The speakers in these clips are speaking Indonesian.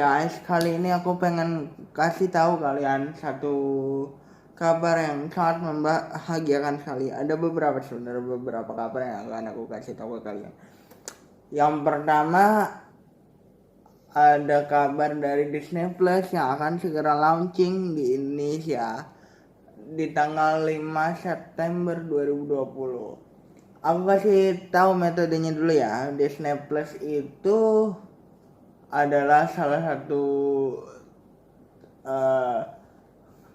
guys, kali ini aku pengen kasih tahu kalian satu kabar yang sangat membahagiakan sekali. Ada sebenarnya beberapa kabar yang akan aku kasih tahu ke kalian. Yang pertama, ada kabar dari Disney Plus yang akan segera launching di Indonesia di tanggal 5 September 2020. Aku kasih tahu metodenya dulu ya. Disney Plus itu adalah salah satu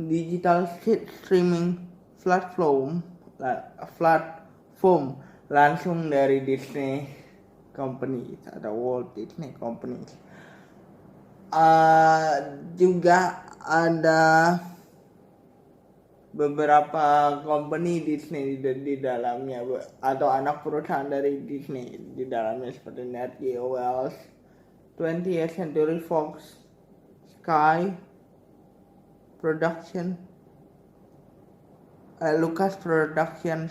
digital streaming platform langsung dari Disney Company atau Walt Disney Company. Juga ada beberapa company Disney di dalamnya atau anak perusahaan dari Disney di dalamnya seperti Nat Geo Wells, 20th Century Fox, Sky Production, Lucas Production,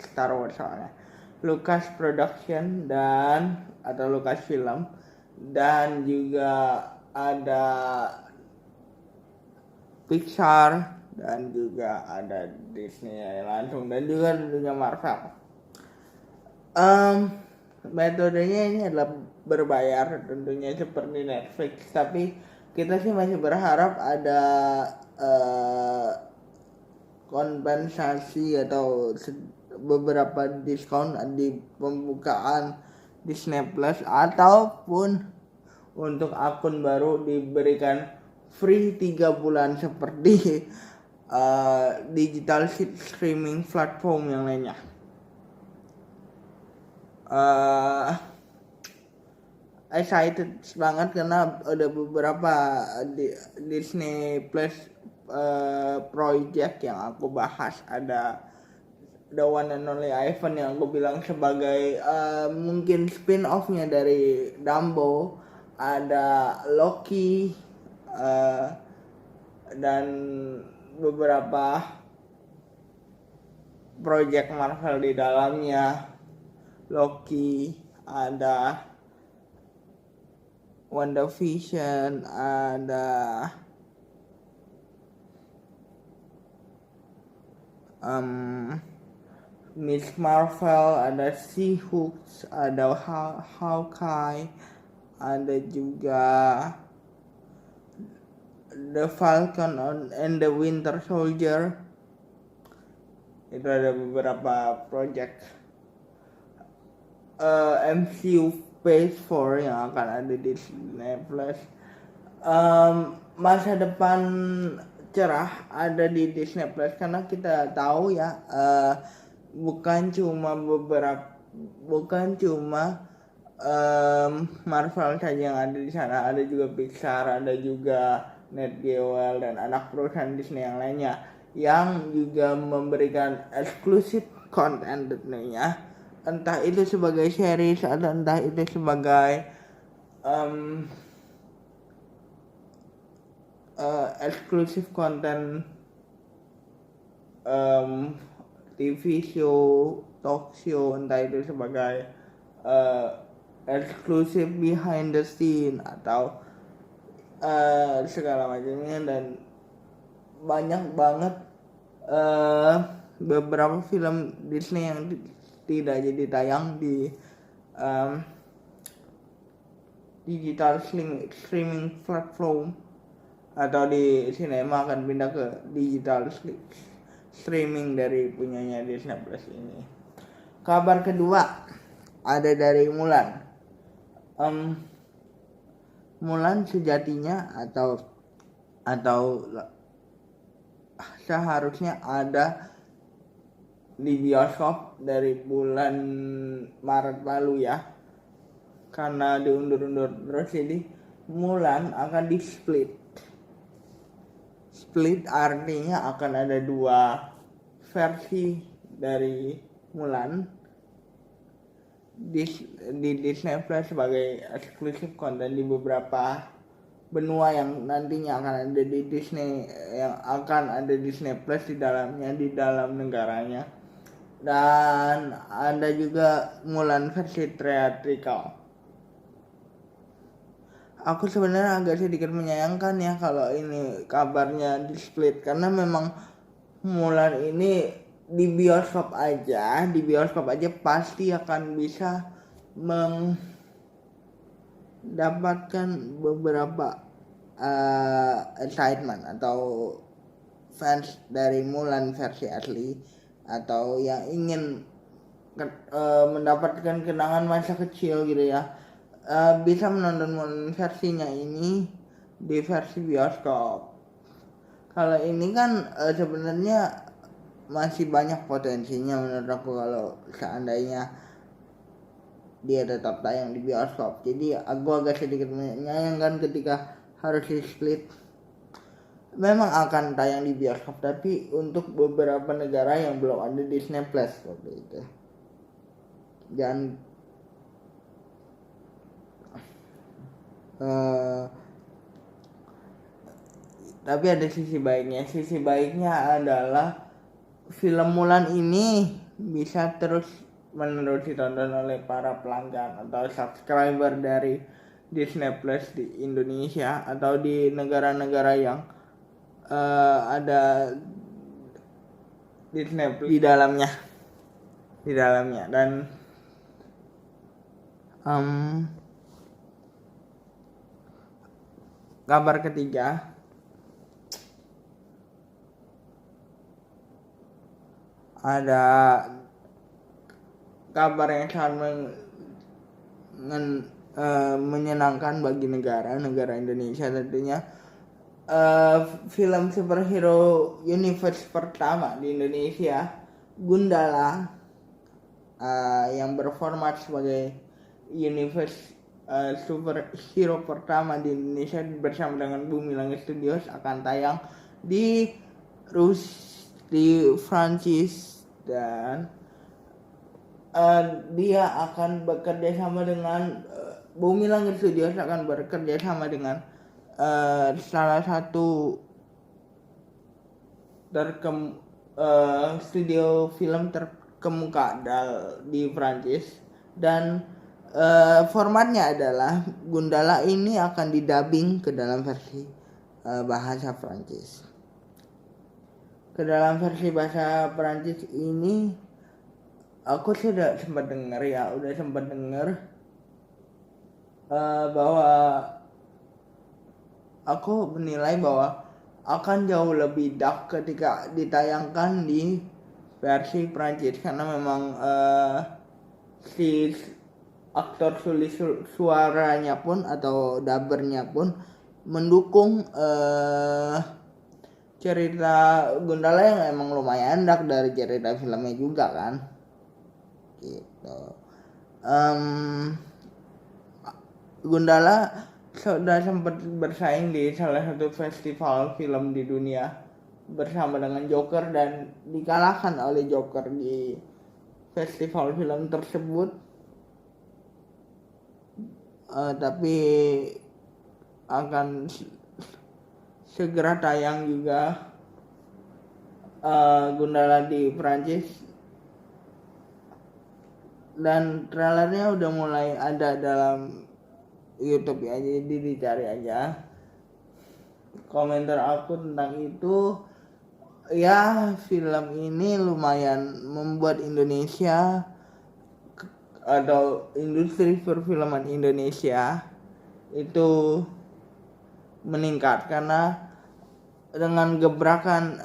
Star Wars soalnya, Lucas Production dan atau Lucas Film, dan juga ada Pixar dan juga ada Disney langsung dan juga tentunya Marvel. Metodenya ini adalah berbayar tentunya seperti Netflix, tapi kita sih masih berharap ada kompensasi atau beberapa diskon di pembukaan Disney Plus, ataupun untuk akun baru diberikan free 3 bulan seperti digital streaming platform yang lainnya. Excited banget karena ada beberapa Disney Plus project yang aku bahas. Ada The One and Only Ivan yang aku bilang sebagai mungkin spin-off-nya dari Dumbo. Ada Loki dan beberapa project Marvel di dalamnya. Loki, ada WandaVision, ada Miss Marvel, ada She-Hulk, ada Hawkeye, ada juga The Falcon and the Winter Soldier. Itu ada beberapa project MCU Phase 4 yang akan ada di Disney Plus. Masa depan cerah ada di Disney Plus karena kita tahu ya, bukan cuma Marvel saja yang ada di sana, ada juga Pixar, ada juga Nat Geo dan anak perusahaan Disney yang lainnya yang juga memberikan eksklusif konten tentunya, entah itu sebagai series atau entah itu sebagai eksklusif konten TV show, talk show, entah itu sebagai eksklusif behind the scene atau segala macamnya. Dan banyak banget beberapa film Disney yang tidak jadi tayang di digital streaming platform atau di sinema akan pindah ke digital streaming dari punyanya Disney Plus ini. Kabar kedua ada dari Mulan. Mulan sejatinya atau seharusnya ada di bioskop dari bulan Maret lalu ya, karena diundur-undur terus. Jadi Mulan akan di split artinya akan ada 2 versi dari Mulan di Disney Plus sebagai eksklusif konten di beberapa benua yang nantinya akan ada di Disney, yang akan ada Disney Plus di dalamnya, di dalam negaranya. Dan ada juga Mulan versi theatrical. aku sebenarnya agak sedikit menyayangkan ya kalau ini kabarnya di split, karena memang Mulan ini di bioskop aja pasti akan bisa mendapatkan beberapa excitement atau fans dari Mulan versi asli, atau yang ingin mendapatkan kenangan masa kecil gitu ya, bisa menonton Mulan versinya ini di versi bioskop. Kalau ini kan sebenarnya masih banyak potensinya menurut aku kalau seandainya dia tetap tayang di bioskop. Jadi aku agak sedikit menyayangkan ketika harus di split. Memang akan tayang di bioskop, tapi untuk beberapa negara yang belum ada Disney Plus seperti itu. Dan tapi ada sisi baiknya. Sisi baiknya adalah film Mulan ini bisa terus menerus ditonton oleh para pelanggan atau subscriber dari Disney Plus di Indonesia atau di negara-negara yang ada Disney Plus di dalamnya. Dan kabar ketiga, ada kabar yang sangat menyenangkan bagi negara Indonesia tentunya. Film superhero universe pertama di Indonesia, Gundala, yang berformat sebagai universe superhero pertama di Indonesia bersama dengan Bumi Langit Studios, akan tayang di Prancis, dan dia akan bekerja sama dengan Bumi Langit Studios akan bekerja sama dengan salah satu studio film terkemuka di Prancis, dan formatnya adalah Gundala ini akan didubbing ke dalam versi bahasa Prancis. Ke dalam versi bahasa Prancis ini aku sudah sempat dengar bahwa aku menilai bahwa akan jauh lebih dark ketika ditayangkan di versi Prancis, karena memang si aktor sulis suaranya pun atau dubbernya pun mendukung cerita Gundala yang emang lumayan dark dari cerita filmnya juga kan gitu. Gundala sudah sempat bersaing di salah satu festival film di dunia bersama dengan Joker dan dikalahkan oleh Joker di festival film tersebut. Tapi akan segera tayang juga Gundala di Prancis, dan trailernya udah mulai ada dalam YouTube ya, jadi dicari aja. Komentar aku tentang itu, ya film ini lumayan membuat Indonesia atau industri perfilman Indonesia itu meningkat, karena dengan gebrakan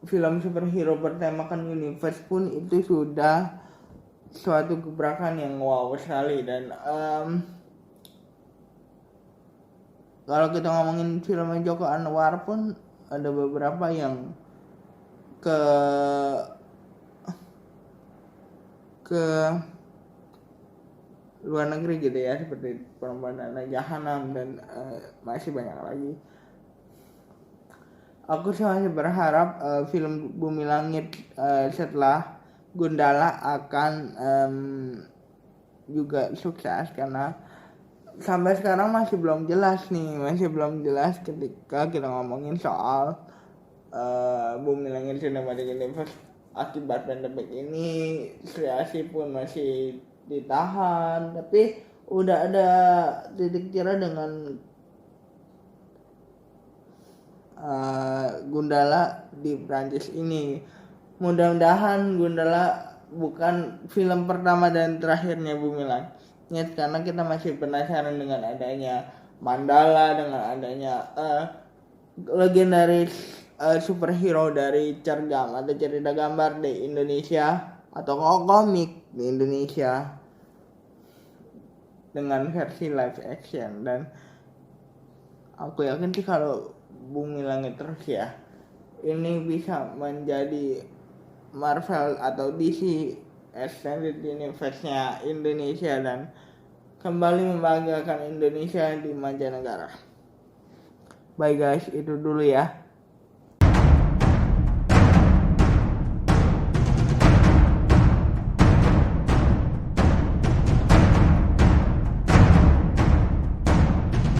film superhero bertemakan universe pun itu sudah suatu gebrakan yang wow sekali. Dan kalau kita ngomongin filmnya Joko Anwar pun ada beberapa yang ke luar negeri gitu ya, seperti Perempuan Anak Jahanam dan masih banyak lagi. Aku sih masih berharap film Bumi Langit setelah Gundala akan juga sukses, karena sampai sekarang masih belum jelas ketika kita ngomongin soal Bumi Langit Cinematic Universe. Akibat pandemi ini kreasi pun masih ditahan, tapi udah ada titik cerah dengan Gundala di Prancis ini. Mudah-mudahan Gundala bukan film pertama dan terakhirnya Bumi Langit, karena kita masih penasaran dengan adanya Mandala, dengan adanya legendaris superhero dari cergam atau cerita gambar di Indonesia atau komik di Indonesia dengan versi live action. Dan aku yakin sih kalau Bumi Langit terus ya, ini bisa menjadi Marvel atau DC Extended Universe-nya Indonesia dan kembali membanggakan Indonesia di mancanegara. Baik guys, itu dulu ya